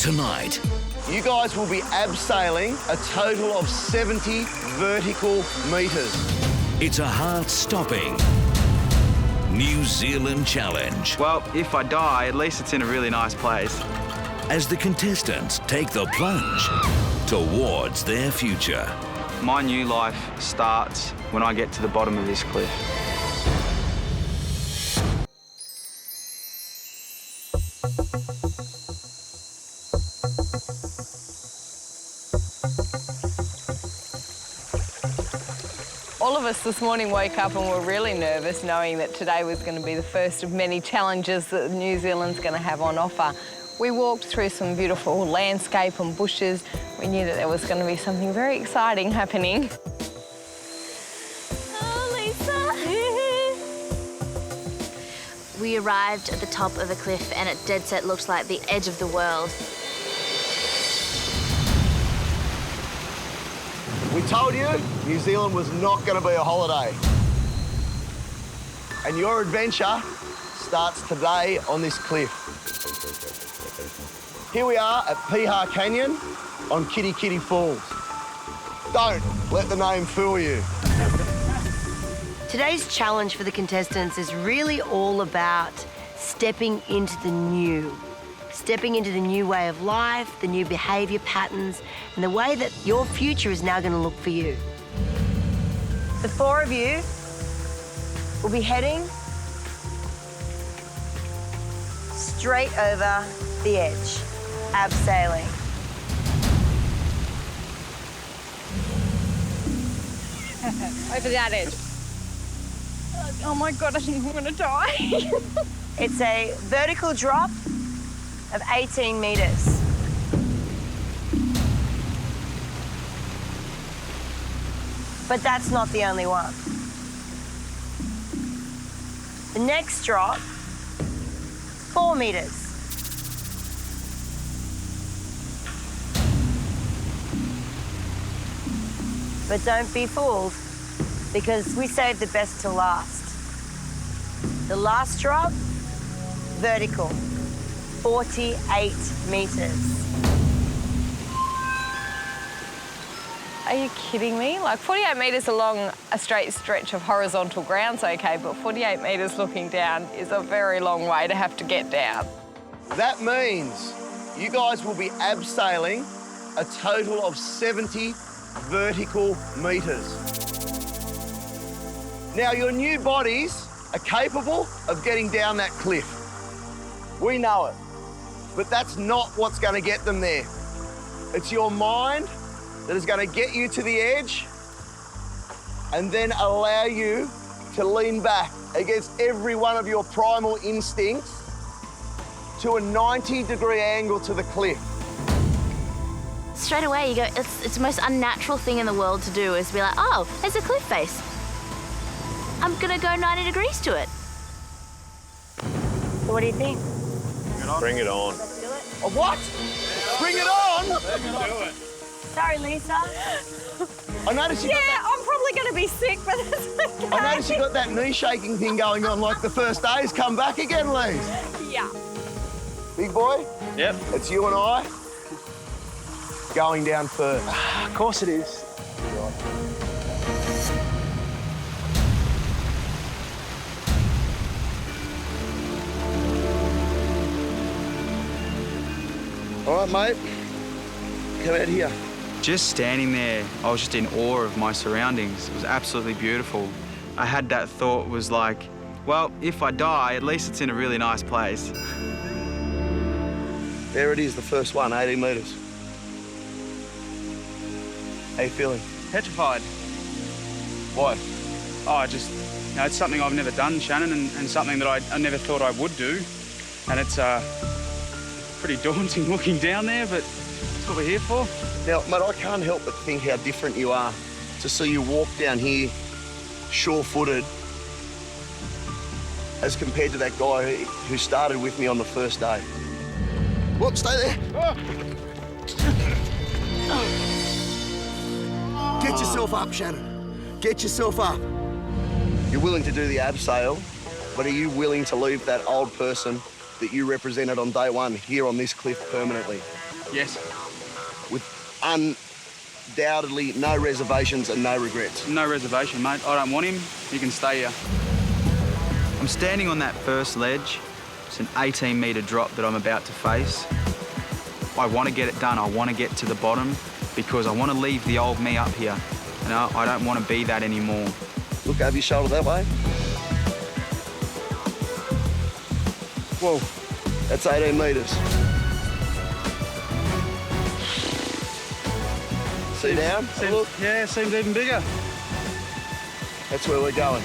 tonight. You guys will be abseiling a total of 70 vertical metres. It's a heart-stopping New Zealand challenge. Well, if I die, at least it's in a really nice place. As the contestants take the plunge towards their future. My new life starts when I get to the bottom of this cliff. All of us this morning woke up and were really nervous, knowing that today was going to be the first of many challenges that New Zealand's going to have on offer. We walked through some beautiful landscape and bushes. We knew that there was going to be something very exciting happening. Oh, Lisa! We arrived at the top of a cliff and it dead set looked like the edge of the world. We told you New Zealand was not going to be a holiday. And your adventure starts today on this cliff. Here we are at Piha Canyon on Kitty Kitty Falls. Don't let the name fool you. Today's challenge for the contestants is really all about stepping into the new. Stepping into the new way of life, the new behaviour patterns, and the way that your future is now going to look for you. The four of you will be heading straight over the edge, abseiling. Over that edge. Oh my God, I think I'm going to die. It's a vertical drop of 18 metres. But that's not the only one. The next drop, 4 metres. But don't be fooled, because we saved the best till last. The last drop, vertical. 48 metres. Are you kidding me? Like 48 metres along a straight stretch of horizontal ground's okay, but 48 metres looking down is a very long way to have to get down. That means you guys will be abseiling a total of 70 vertical metres. Now, your new bodies are capable of getting down that cliff. We know it. But that's not what's going to get them there. It's your mind that is going to get you to the edge and then allow you to lean back against every one of your primal instincts to a 90-degree angle to the cliff. Straight away, you go, it's the most unnatural thing in the world to do is be like, oh, there's a cliff face. I'm going to go 90 degrees to it. So what do you think? Bring it on. Let's do it. A what? Bring it on! Let's do it. Sorry, Lisa. I noticed you got that. I'm probably going to be sick, but that's okay. I noticed you got that knee shaking thing going on like the first day's come back again, Lise. Yeah. Big boy? Yep. It's you and I going down first. Of course it is. All right, mate. Come out here. Just standing there, I was just in awe of my surroundings. It was absolutely beautiful. I had that thought was like, well, if I die, at least it's in a really nice place. There it is, the first one, 18 metres. How you feeling? Petrified. Why? Oh, it's something I've never done, Shannon, and something that I never thought I would do. And it's pretty daunting looking down there, but that's what we're here for. Now, mate, I can't help but think how different you are to see you walk down here sure-footed as compared to that guy who started with me on the first day. Whoop, stay there. Get yourself up, Shannon. Get yourself up. You're willing to do the abseil, but are you willing to leave that old person that you represented on day one here on this cliff permanently? Yes. With undoubtedly no reservations and no regrets. No reservation, mate. I don't want him. He can stay here. I'm standing on that first ledge. It's an 18-metre drop that I'm about to face. I want to get it done. I want to get to the bottom because I want to leave the old me up here. You know, I don't want to be that anymore. Look over your shoulder that way. Whoa. That's 18 metres. See down? Look. Yeah, seems even bigger. That's where we're going.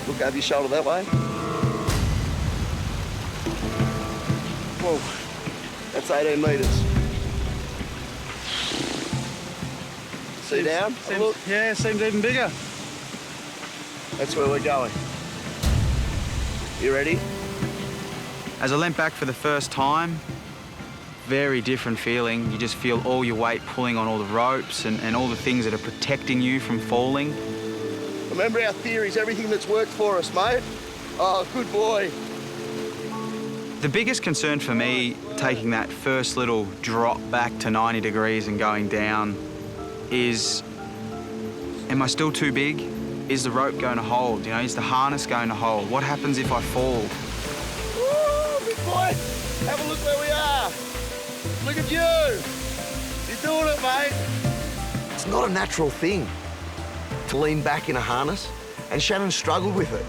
Look over your shoulder that way. Whoa. That's 18 metres. See down? Look. Yeah, seems even bigger. That's where we're going. You ready? As I leant back for the first time, very different feeling. You just feel all your weight pulling on all the ropes and all the things that are protecting you from falling. Remember our theories, everything that's worked for us, mate. Oh, good boy. The biggest concern for me, taking that first little drop back to 90 degrees and going down, is, am I still too big? Is the rope going to hold? You know, is the harness going to hold? What happens if I fall? Woo, big boy. Have a look where we are. Look at you. You're doing it, mate. It's not a natural thing to lean back in a harness, and Shannan struggled with it.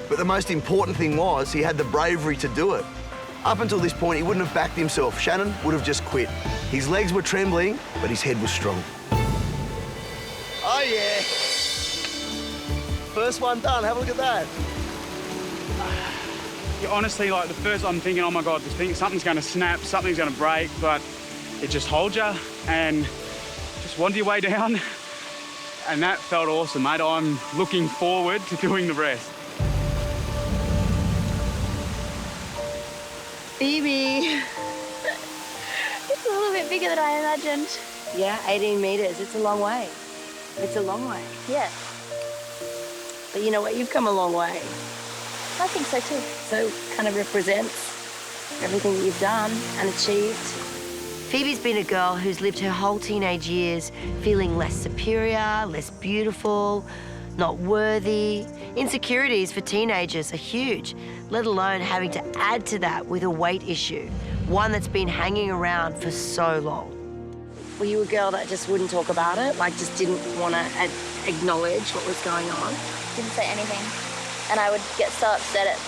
But the most important thing was he had the bravery to do it. Up until this point, he wouldn't have backed himself. Shannan would have just quit. His legs were trembling, but his head was strong. Oh, yeah. First one done. Have a look at that. Yeah, honestly, like the first, I'm thinking, oh my God, this thing, something's going to snap, something's going to break, but it just holds you and just wander your way down. And that felt awesome, mate. I'm looking forward to doing the rest. Phoebe. It's a little bit bigger than I imagined. Yeah, 18 metres. It's a long way. It's a long way. Yeah, But you know what? You've come a long way. I think so too. So kind of represents everything that you've done and achieved. Phoebe's been a girl who's lived her whole teenage years feeling less superior, less beautiful, not worthy. Insecurities for teenagers are huge, let alone having to add to that with a weight issue, one that's been hanging around for so long. Were you a girl that just wouldn't talk about it, like just didn't want to acknowledge what was going on? Didn't say anything. And I would get so upset at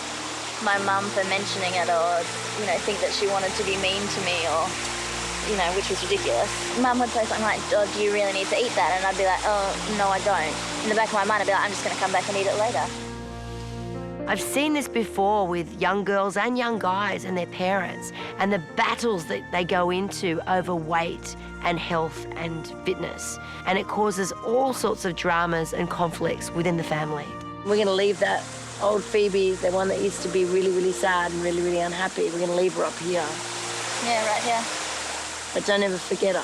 my mum for mentioning it, or, you know, think that she wanted to be mean to me, or, you know, which was ridiculous. Mum would say something like, oh, do you really need to eat that? And I'd be like, oh, no, I don't. In the back of my mind, I'd be like, I'm just going to come back and eat it later. I've seen this before with young girls and young guys and their parents, and the battles that they go into over weight and health and fitness. And it causes all sorts of dramas and conflicts within the family. We're going to leave that old Phoebe, the one that used to be really, really sad and really, really unhappy, we're going to leave her up here. Yeah, right here. But don't ever forget her.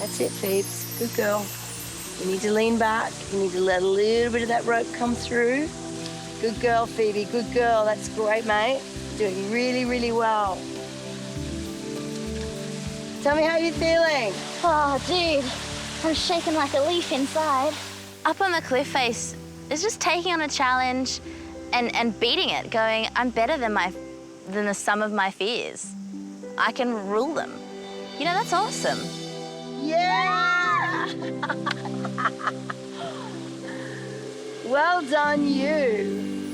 That's it, Phoebes. Good girl. You need to lean back. You need to let a little bit of that rope come through. Good girl, Phoebe. Good girl. That's great, mate. Doing really, really well. Tell me how you're feeling. Oh, dude, I'm shaking like a leaf inside. Up on the cliff face is just taking on a challenge and beating it, going, I'm better than the sum of my fears. I can rule them. You know, that's awesome. Yeah! Well done, you.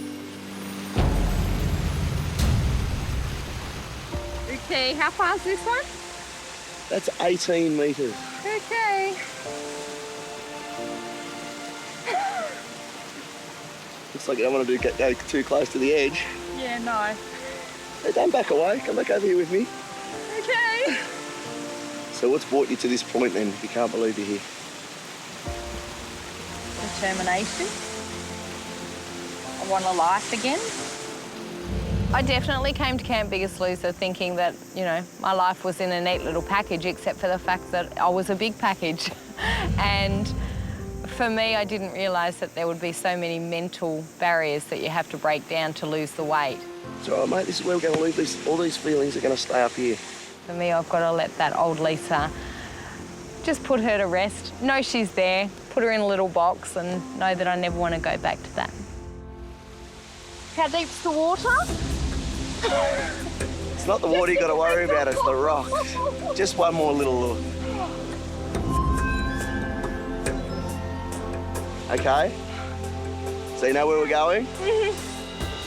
Okay, how far is this one? That's 18 metres. Okay. Looks like you don't want to go too close to the edge. Yeah, no. Hey, don't back away. Come back over here with me. Okay. So what's brought you to this point then, if you can't believe you're here? Determination. I want a life again. I definitely came to Camp Biggest Loser thinking that, you know, my life was in a neat little package, except for the fact that I was a big package. And For me, I didn't realise that there would be so many mental barriers that you have to break down to lose the weight. It's all right, mate. This is where we're going to leave these. All these feelings are going to stay up here. For me, I've got to let that old Lisa just put her to rest. Know she's there, put her in a little box and know that I never want to go back to that. How deep's the water? It's not the water you got to worry about, it's the rocks. Just one more little look. Okay. So you know where we're going?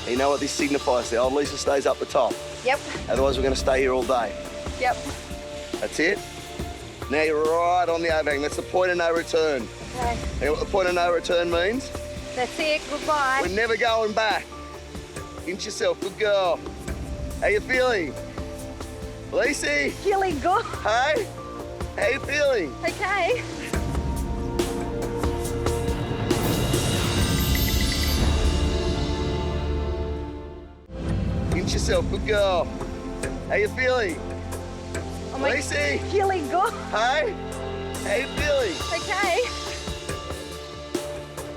You know what this signifies? The old Lisa stays up the top. Yep. Otherwise, we're going to stay here all day. Yep. That's it. Now you're right on the overhang. That's the point of no return. Okay. You know what the point of no return means? That's it. Goodbye. We're never going back. Inch yourself. Good girl. How you feeling? Lacey? Feeling good. Hey? How you feeling? Okay. Inch yourself. Good girl. How you feeling? I'm Lacey? feeling good. Hey? How you feeling? Okay.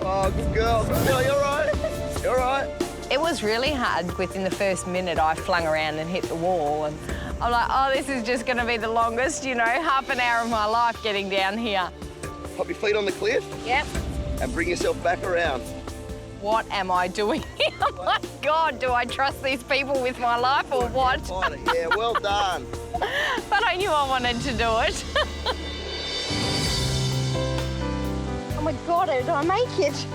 Oh, good girl. Good girl. You all right? You all right? It was really hard. Within the first minute, I flung around and hit the wall. And I'm like, oh, this is just going to be the longest, you know, half an hour of my life getting down here. Pop your feet on the cliff Yep. and bring yourself back around. What am I doing? Oh, my God, do I trust these people with my life or what? Yeah, well done. But I knew I wanted to do it. Oh, my God, did I make it?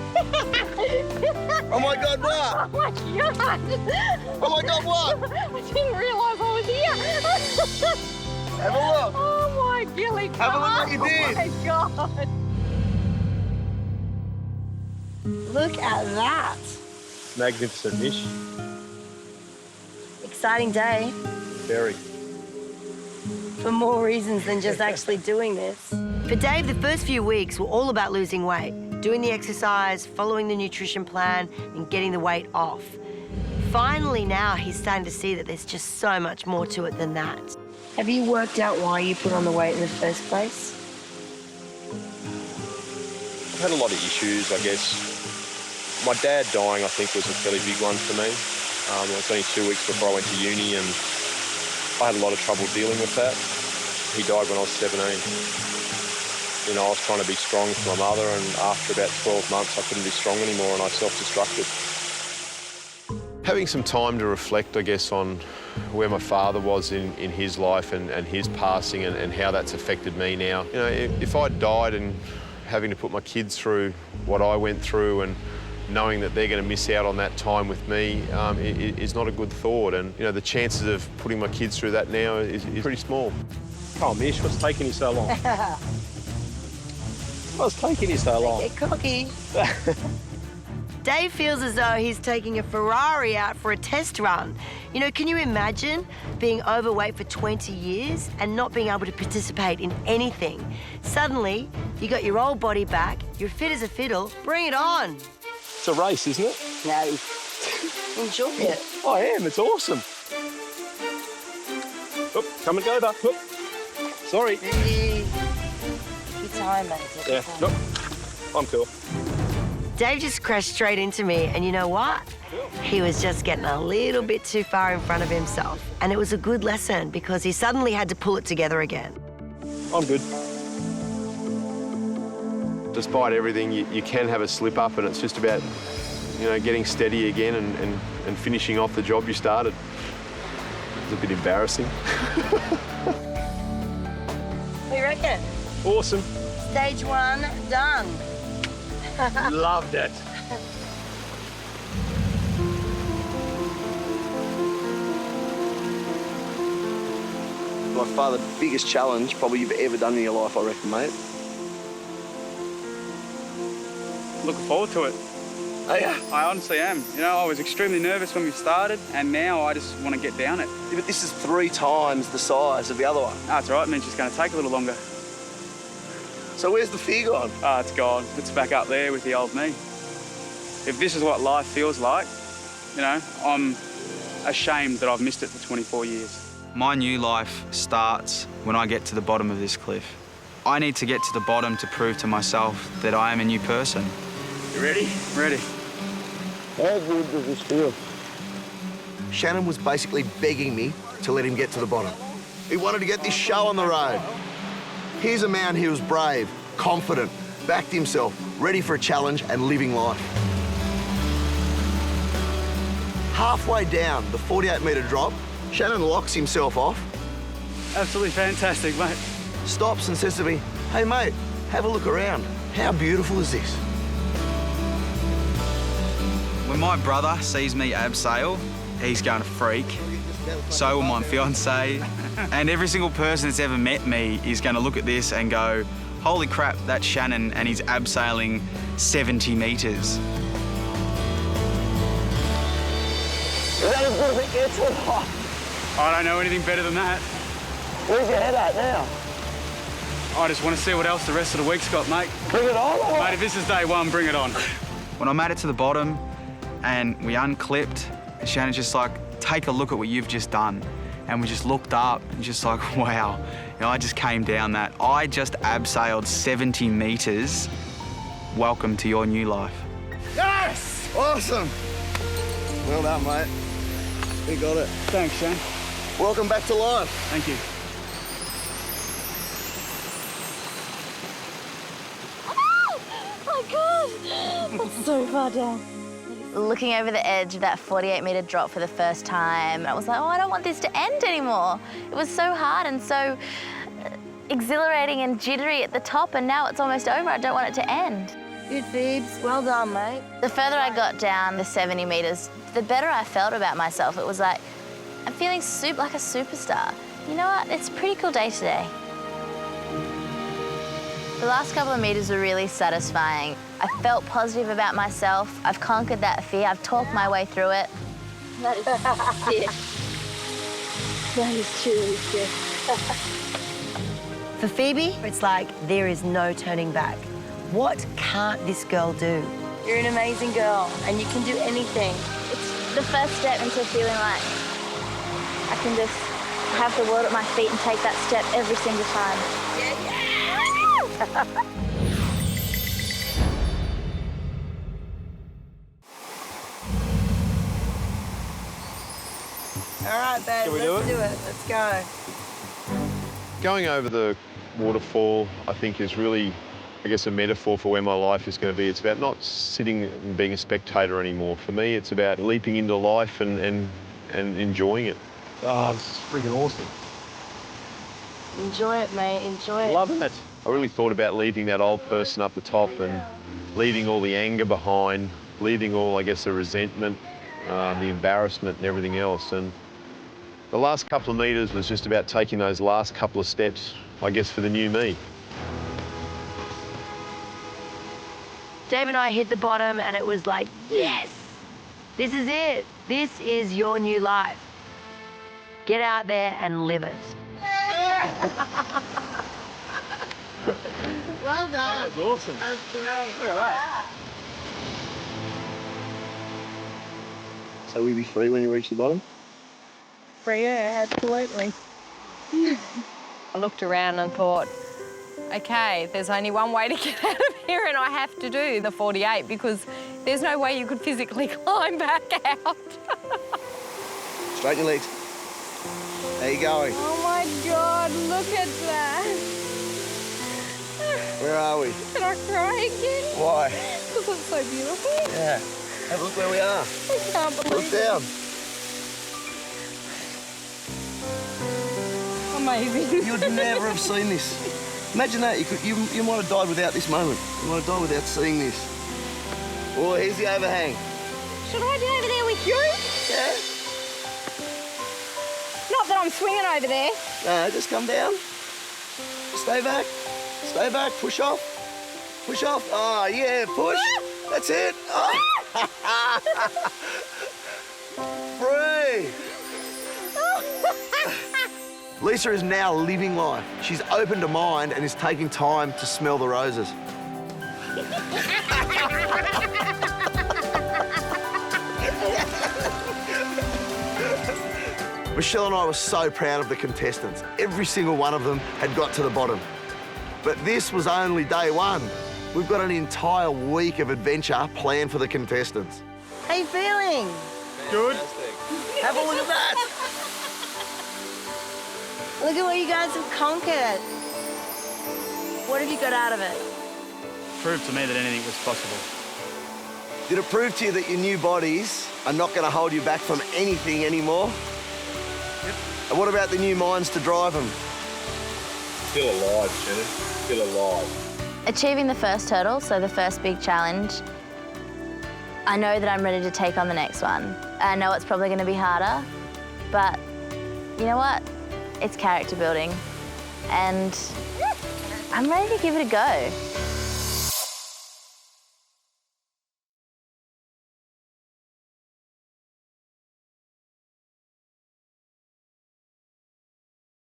Oh, my God, what? Oh, my God. Oh, my God, what? I didn't realise I was here. Have a look. Oh, my gilly. Have a look what you did. Oh, my God. Look at that. Magnificent, Mish. Exciting day Very. for more reasons than just actually doing this. For Dave, the first few weeks were all about losing weight, doing the exercise, following the nutrition plan, and getting the weight off. Finally, now he's starting to see that there's just so much more to it than that. Have you worked out why you put on the weight in the first place? I've had a lot of issues, I guess. My dad dying, I think, was a fairly big one for me. It was only 2 weeks before I went to uni, and I had a lot of trouble dealing with that. He died when I was 17. You know, I was trying to be strong for my mother, and after about 12 months, I couldn't be strong anymore, and I self-destructed. Having some time to reflect, I guess, on where my father was in his life and his passing and how that's affected me now. You know, if I died and having to put my kids through what I went through and knowing that they're going to miss out on that time with me is not a good thought. And, you know, the chances of putting my kids through that now is pretty small. Oh, Mish, what's taking you so long? What's taking you so long? Get cocky. Dave feels as though he's taking a Ferrari out for a test run. You know, can you imagine being overweight for 20 years and not being able to participate in anything? Suddenly, you got your old body back, you're fit as a fiddle, bring it on. It's a race, isn't it? No. Enjoy it. I am, it's awesome. Oop, come and go, Buck. Oop. Sorry. Your time, mate. Yeah, nope. I'm cool. Dave just crashed straight into me, and you know what? He was just getting a little bit too far in front of himself. And it was a good lesson because he suddenly had to pull it together again. I'm good. Despite everything, you can have a slip up, and it's just about, you know, getting steady again and finishing off the job you started. It's a bit embarrassing. What do you reckon? Awesome. Stage 1 done. Loved it. By far the biggest challenge probably you've ever done in your life, I reckon, mate. Looking forward to it. Oh, yeah? I honestly am. You know, I was extremely nervous when we started, and now I just want to get down it. Yeah, but this is 3 times the size of the other one. That's right, it means it's going to take a little longer. So where's the fear gone? Ah, it's gone. It's back up there with the old me. If this is what life feels like, you know, I'm ashamed that I've missed it for 24 years. My new life starts when I get to the bottom of this cliff. I need to get to the bottom to prove to myself that I am a new person. You ready? Ready. How good does this feel? Shannan was basically begging me to let him get to the bottom. He wanted to get this show on the road. Here's a man who was brave, confident, backed himself, ready for a challenge and living life. Halfway down the 48-metre drop, Shannan locks himself off, Absolutely fantastic, mate. stops and says to me, "Hey, mate, have a look around. How beautiful is this?" When my brother sees me abseil, he's going to freak. So will my fiancée. And every single person that's ever met me is going to look at this and go, holy crap, that's Shannan and he's abseiling 70 metres. Is that as good as it gets or not? I don't know anything better than that. Where's your head at now? I just want to see what else the rest of the week's got, mate. Bring it on. Mate, if this is day one, bring it on. When I made it to the bottom and we unclipped, Shannan's just like, take a look at what you've just done. And we just looked up and just like, wow. You know, I just came down that. I just abseiled 70 metres. Welcome to your new life. Yes! Awesome. Well done, mate. You got it. Thanks, Shan. Welcome back to life. Thank you. Oh my God! That's so far down. Looking over the edge of that 48-metre drop for the first time, I was like, oh, I don't want this to end anymore. It was so hard and so exhilarating and jittery at the top, and now it's almost over. I don't want it to end. Good, Phoebes. Well done, mate. The further I got down the 70 metres, the better I felt about myself. It was like, I'm feeling like a superstar. You know what? It's a pretty cool day today. The last couple of metres were really satisfying. I felt positive about myself. I've conquered that fear. I've talked my way through it. That is sick. That is truly sick. For Phoebe, it's like there is no turning back. What can't this girl do? You're an amazing girl, and you can do anything. It's the first step into feeling like I can just have the world at my feet and take that step every single time. All right, babe, let's do it. Let's go. Going over the waterfall, I think, is really, I guess, a metaphor for where my life is going to be. It's about not sitting and being a spectator anymore. For me, it's about leaping into life and enjoying it. Oh, it's freaking awesome. Enjoy it, mate. Enjoy it. Loving it. I really thought about leaving that old person up the top and leaving all the anger behind, leaving all, I guess, the resentment, the embarrassment and everything else. And the last couple of metres was just about taking those last couple of steps, I guess, for the new me. Dave and I hit the bottom and it was like, yes, this is it. This is your new life. Get out there and live it. Well done. That was awesome. That's great. Look at that. So will you be free when you reach the bottom? Free, yeah, absolutely. I looked around and thought, okay, there's only one way to get out of here and I have to do the 48 because there's no way you could physically climb back out. Straighten your legs. There you go. Oh my God, look at that. Where are we? Can I cry again? Why? Because it's so beautiful. Yeah. Have a look where we are. I can't believe Look down. Amazing. You'd never have seen this. Imagine that. You might have died without this moment. You might have died without seeing this. Oh, here's the overhang. Should I be over there with you? Yeah. Not that I'm swinging over there. No, just come down. Stay back. Stay back. Push off. Push off. Oh, yeah, push. That's it. Oh. Free. Lisa is now living life. She's opened her mind and is taking time to smell the roses. Michelle and I were so proud of the contestants. Every single one of them had got to the bottom. But this was only day one. We've got an entire week of adventure planned for the contestants. How you feeling? Good. Have a look at that. Look at what you guys have conquered. What have you got out of it? Proved to me that anything was possible. Did it prove to you that your new bodies are not going to hold you back from anything anymore? Yep. And what about the new minds to drive them? Still alive, Shannan. Still alive. Achieving the first hurdle, so the first big challenge, I know that I'm ready to take on the next one. I know it's probably going to be harder, but you know what? It's character building, and I'm ready to give it a go.